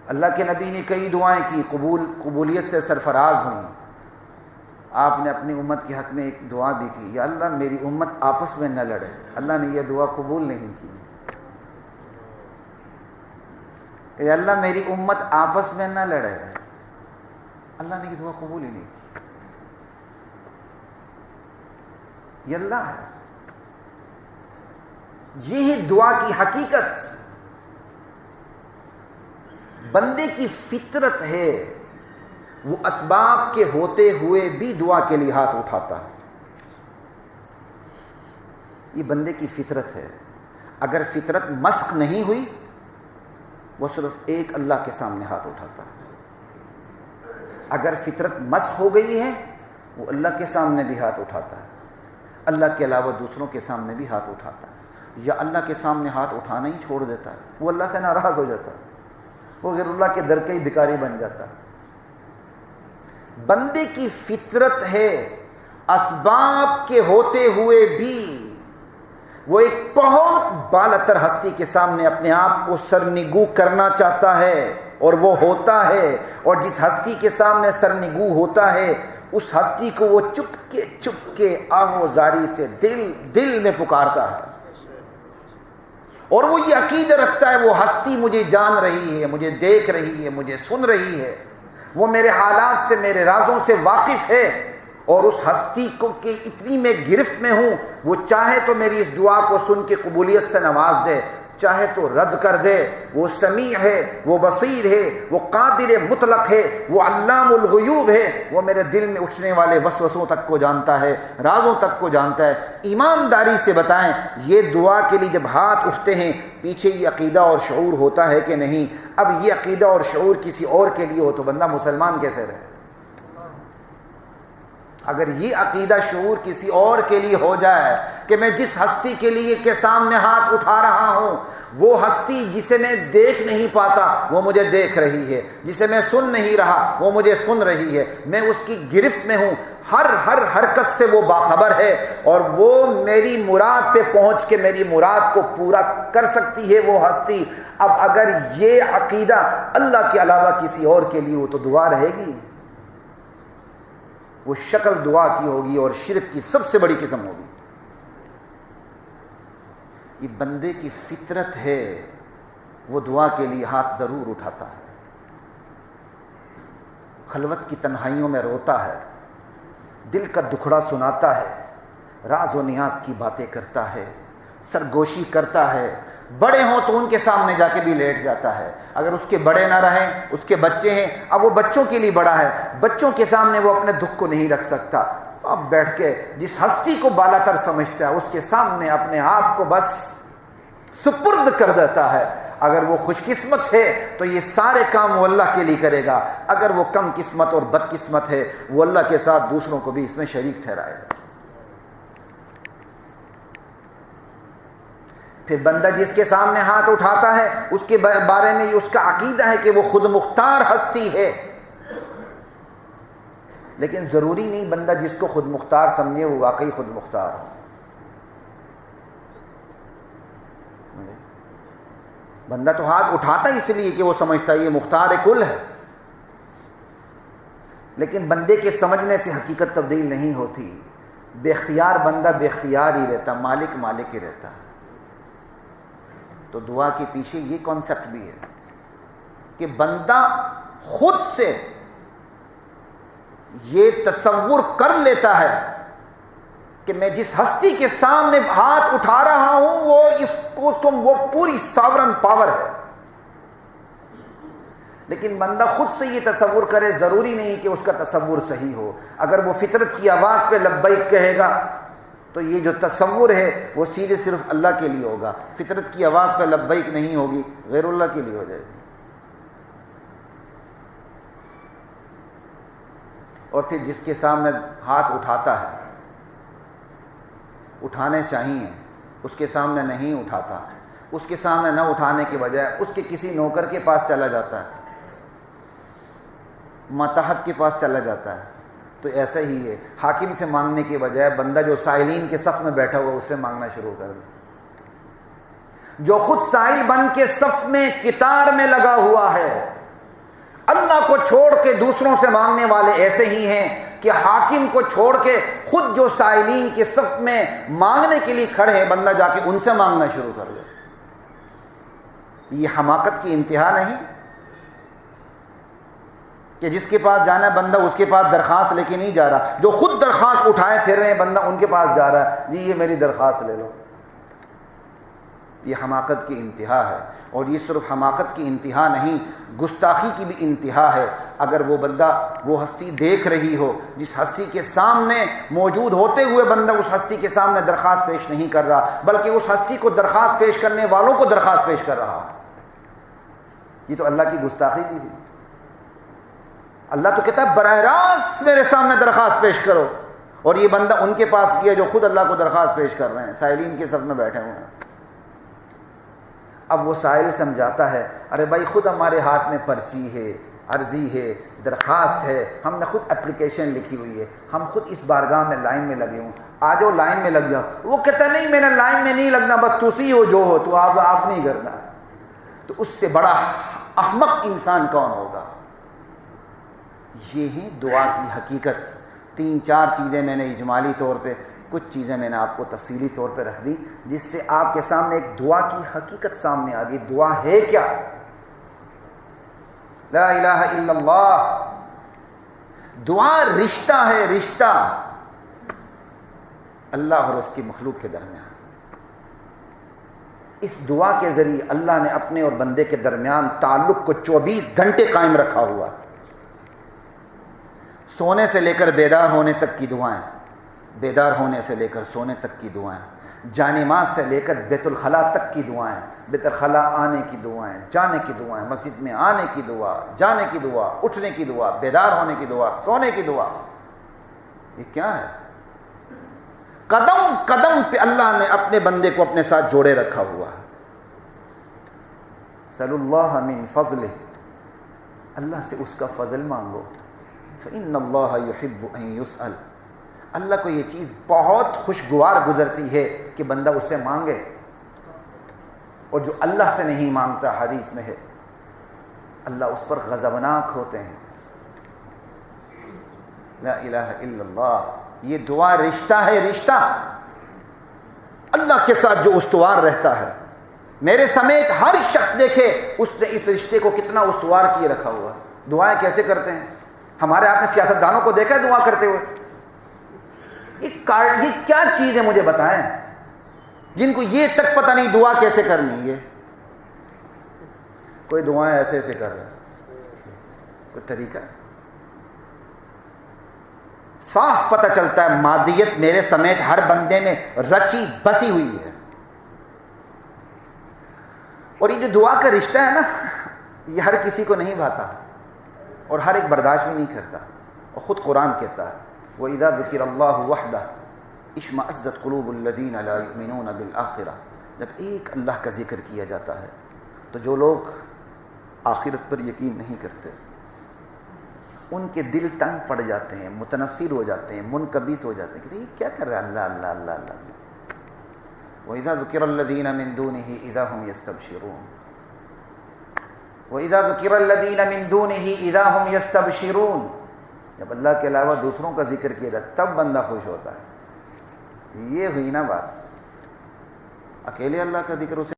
اللہ کے نبی نے کئی دعائیں کی، قبولیت سے سرفراز ہوئیں۔ آپ نے اپنی امت کے حق میں ایک دعا بھی کی، یا اللہ میری امت آپس میں نہ لڑے۔ اللہ نے یہ دعا قبول نہیں کی۔ اے اللہ میری امت آپس میں نہ لڑے، اللہ نے یہ دعا قبول ہی نہیں کی۔ یہ اللہ ہے، یہ دعا کی حقیقت۔ بندے کی فطرت ہے، وہ اسباب کے ہوتے ہوئے بھی دعا کے لیے ہاتھ اٹھاتا ہے۔ یہ بندے کی فطرت ہے۔ اگر فطرت مسخ نہیں ہوئی، وہ صرف ایک اللہ کے سامنے ہاتھ اٹھاتا ہے۔ اگر فطرت مسخ ہو گئی ہے، وہ اللہ کے سامنے بھی ہاتھ اٹھاتا ہے، اللہ کے علاوہ دوسروں کے سامنے بھی ہاتھ اٹھاتا ہے، یا اللہ کے سامنے ہاتھ اٹھانا ہی چھوڑ دیتا ہے، وہ اللہ سے ناراض ہو جاتا ہے، وہ غیر اللہ کے در کا ہی بھکاری بن جاتا ہے۔ بندے کی فطرت ہے، اسباب کے ہوتے ہوئے بھی وہ ایک بہت بالاتر ہستی کے سامنے اپنے آپ کو سرنگو کرنا چاہتا ہے، اور وہ ہوتا ہے۔ اور جس ہستی کے سامنے سرنگو ہوتا ہے، اس ہستی کو وہ چپ کے آہو زاری سے دل میں پکارتا ہے، اور وہ یہ عقیدہ رکھتا ہے وہ ہستی مجھے جان رہی ہے، مجھے دیکھ رہی ہے، مجھے سن رہی ہے، وہ میرے حالات سے، میرے رازوں سے واقف ہے، اور اس ہستی کو کہ اتنی میں گرفت میں ہوں، وہ چاہے تو میری اس دعا کو سن کے قبولیت سے نواز دے، چاہے تو رد کر دے۔ وہ سمیع ہے، وہ بصیر ہے، وہ قادر مطلق ہے، وہ علام الغیوب ہے، وہ میرے دل میں اٹھنے والے وسوسوں تک کو جانتا ہے، رازوں تک کو جانتا ہے۔ ایمانداری سے بتائیں، یہ دعا کے لیے جب ہاتھ اٹھتے ہیں، پیچھے یہ عقیدہ اور شعور ہوتا ہے کہ نہیں؟ اب یہ عقیدہ اور شعور کسی اور کے لیے ہو تو بندہ مسلمان کیسے رہے؟ اگر یہ عقیدہ شعور کسی اور کے لیے ہو جائے کہ میں جس ہستی کے لیے کے سامنے ہاتھ اٹھا رہا ہوں، وہ ہستی جسے میں دیکھ نہیں پاتا وہ مجھے دیکھ رہی ہے، جسے میں سن نہیں رہا وہ مجھے سن رہی ہے، میں اس کی گرفت میں ہوں، ہر حرکت سے وہ باخبر ہے، اور وہ میری مراد پہ پہنچ کے میری مراد کو پورا کر سکتی ہے وہ ہستی۔ اب اگر یہ عقیدہ اللہ کے علاوہ کسی اور کے لیے ہو تو دعا رہے گی؟ وہ شکل دعا کی ہوگی اور شرک کی سب سے بڑی قسم ہوگی۔ یہ بندے کی فطرت ہے، وہ دعا کے لیے ہاتھ ضرور اٹھاتا ہے، خلوت کی تنہائیوں میں روتا ہے، دل کا دکھڑا سناتا ہے، راز و نیاز کی باتیں کرتا ہے، سرگوشی کرتا ہے۔ بڑے ہوں تو ان کے سامنے جا کے بھی لیٹ جاتا ہے، اگر اس کے بڑے نہ رہیں، اس کے بچے ہیں، اب وہ بچوں کے لیے بڑا ہے، بچوں کے سامنے وہ اپنے دکھ کو نہیں رکھ سکتا، اب بیٹھ کے جس ہستی کو بالا تر سمجھتا ہے اس کے سامنے اپنے آپ کو بس سپرد کر دیتا ہے۔ اگر وہ خوش قسمت ہے تو یہ سارے کام وہ اللہ کے لیے کرے گا، اگر وہ کم قسمت اور بد قسمت ہے وہ اللہ کے ساتھ دوسروں کو بھی اس میں شریک ٹھہرائے گا۔ پھر بندہ جس کے سامنے ہاتھ اٹھاتا ہے اس کے بارے میں اس کا عقیدہ ہے کہ وہ خود مختار ہستی ہے، لیکن ضروری نہیں بندہ جس کو خود مختار سمجھے وہ واقعی خود مختار ہو۔ بندہ تو ہاتھ اٹھاتا اس لیے کہ وہ سمجھتا ہے یہ مختار کل ہے، لیکن بندے کے سمجھنے سے حقیقت تبدیل نہیں ہوتی۔ بے اختیار بندہ بے اختیار ہی رہتا، مالک مالک ہی رہتا۔ تو دعا کے پیچھے یہ کانسیپٹ بھی ہے کہ بندہ خود سے یہ تصور کر لیتا ہے کہ میں جس ہستی کے سامنے ہاتھ اٹھا رہا ہوں وہ پوری ساورن پاور ہے، لیکن بندہ خود سے یہ تصور کرے، ضروری نہیں کہ اس کا تصور صحیح ہو۔ اگر وہ فطرت کی آواز پہ لبیک کہے گا تو یہ جو تصور ہے وہ سیدھے صرف اللہ کے لیے ہوگا، فطرت کی آواز پہ لبیک نہیں ہوگی، غیر اللہ کے لیے ہو جائے گی۔ اور پھر جس کے سامنے ہاتھ اٹھاتا ہے، اٹھانے چاہیے، اس کے سامنے نہیں اٹھاتا، اس کے سامنے نہ اٹھانے کے بجائے اس کے کسی نوکر کے پاس چلا جاتا ہے، ماتحت کے پاس چلا جاتا ہے، تو ایسا ہی ہے، حاکم سے مانگنے کے بجائے بندہ جو سائلین کے صف میں بیٹھا ہوا اس سے مانگنا شروع کر دے۔ جو خود سائل بن کے صف میں قطار میں لگا ہوا ہے چھوڑ کے دوسروں سے مانگنے والے ایسے ہی ہیں کہ حاکم کو چھوڑ کے خود جو سائلین کے صف میں مانگنے کے لیے کھڑے ہیں بندہ جا کے ان سے مانگنا شروع کر دے. یہ حماقت کی انتہا نہیں کہ جس کے پاس جانا ہے بندہ اس کے پاس درخواست لے کے نہیں جا رہا, جو خود درخواست اٹھائے پھر رہے ہیں بندہ ان کے پاس جا رہا ہے, جی یہ میری درخواست لے لو. یہ حماقت کی انتہا ہے. اور یہ صرف حماقت کی انتہا نہیں, گستاخی کی بھی انتہا ہے. اگر وہ بندہ وہ ہستی دیکھ رہی ہو جس ہستی کے سامنے موجود ہوتے ہوئے بندہ اس ہستی کے سامنے درخواست پیش نہیں کر رہا بلکہ اس ہستی کو درخواست پیش کرنے والوں کو درخواست پیش کر رہا, یہ تو اللہ کی گستاخی کی ہوئی. اللہ تو کہتا ہے براہ راست میرے سامنے درخواست پیش کرو, اور یہ بندہ ان کے پاس کیا جو خود اللہ کو درخواست پیش کر رہے ہیں, سائلین کے صف میں بیٹھے ہوئے ہیں. اب وہ سائل سمجھاتا ہے ارے بھائی خود ہمارے ہاتھ میں پرچی ہے, عرضی ہے, درخواست ہے, ہم نے خود اپلیکیشن لکھی ہوئی ہے, ہم خود اس بارگاہ میں لائن میں لگے ہوں, آ جاؤ لائن میں لگ جاؤ. وہ کہتا نہیں میں نے لائن میں نہیں لگنا, بس تسی ہو جو ہو تو آپ نہیں کرنا. تو اس سے بڑا احمق انسان کون ہوگا؟ یہ ہے دعا کی حقیقت. 3-4 چیزیں میں نے اجمالی طور پہ, کچھ چیزیں میں نے آپ کو تفصیلی طور پہ رکھ دی جس سے آپ کے سامنے ایک دعا کی حقیقت سامنے آ گئی. دعا ہے کیا؟ لا الہ الا اللہ. دعا رشتہ ہے, رشتہ اللہ اور اس کی مخلوق کے درمیان. اس دعا کے ذریعے اللہ نے اپنے اور بندے کے درمیان تعلق کو 24 گھنٹے قائم رکھا ہوا. سونے سے لے کر بیدار ہونے تک کی دعائیں, بیدار ہونے سے لے کر سونے تک کی دعائیں, جانماز سے لے کر بیت الخلاء تک کی دعائیں, بیت الخلاء آنے کی دعائیں, جانے کی دعائیں, مسجد میں آنے کی دعا, جانے کی دعا, اٹھنے کی دعا, بیدار ہونے کی دعا, سونے کی دعا. یہ کیا ہے؟ قدم قدم پہ اللہ نے اپنے بندے کو اپنے ساتھ جوڑے رکھا ہوا ہے. صلی اللہ من فضلہ, اللہ سے اس کا فضل مانگو. فإن اللہ یحب ان یسأل, اللہ کو یہ چیز بہت خوشگوار گزرتی ہے کہ بندہ اس سے مانگے. اور جو اللہ سے نہیں مانگتا, حدیث میں ہے اللہ اس پر غضبناک ہوتے ہیں. لا الہ الا اللہ. یہ دعا رشتہ ہے, رشتہ اللہ کے ساتھ جو استوار رہتا ہے. میرے سمیت ہر شخص دیکھے اس نے اس رشتے کو کتنا استوار کیے رکھا ہوا. دعائیں کیسے کرتے ہیں؟ ہمارے آپ نے سیاستدانوں کو دیکھا ہے دعا کرتے ہوئے؟ یہ کیا چیز ہے مجھے بتائیں جن کو یہ تک پتہ نہیں دعا کیسے کرنی. یہ کوئی دعائیں ایسے ایسے کر رہے ہیں, کوئی طریقہ ہے؟ صاف پتہ چلتا ہے مادیت میرے سمیت ہر بندے میں رچی بسی ہوئی ہے. اور یہ جو دعا کا رشتہ ہے نا, یہ ہر کسی کو نہیں بھاتا اور ہر ایک برداشت بھی نہیں کرتا. اور خود قرآن کہتا ہے وَإِذَا ذُكِرَ اللَّهُ وَحْدَهُ اشْمَأَزَّتْ قُلُوبُ الَّذِينَ لَا يُؤْمِنُونَ بِالْآخِرَةِ. جب ایک اللہ کا ذکر کیا جاتا ہے تو جو لوگ آخرت پر یقین نہیں کرتے ان کے دل تنگ پڑ جاتے ہیں, متنفر ہو جاتے ہیں, منکبس ہو جاتے ہیں کہ یہ کیا کر رہا ہے اللہ اللہ اللہ اللہ. وَإِذَا ذُكِرَ الَّذِينَ مِن دُونِهِ إِذَا هُمْ يَسْتَبْشِرُونَ. وَإِذَا ذُكِرَ الَّذِينَ مِن دُونِهِ إِذَا هُمْ يَسْتَبْشِرُونَ. جب اللہ کے علاوہ دوسروں کا ذکر کیا جائے تب بندہ خوش ہوتا ہے. یہ ہوئی نا بات. اکیلے اللہ کا ذکر اسے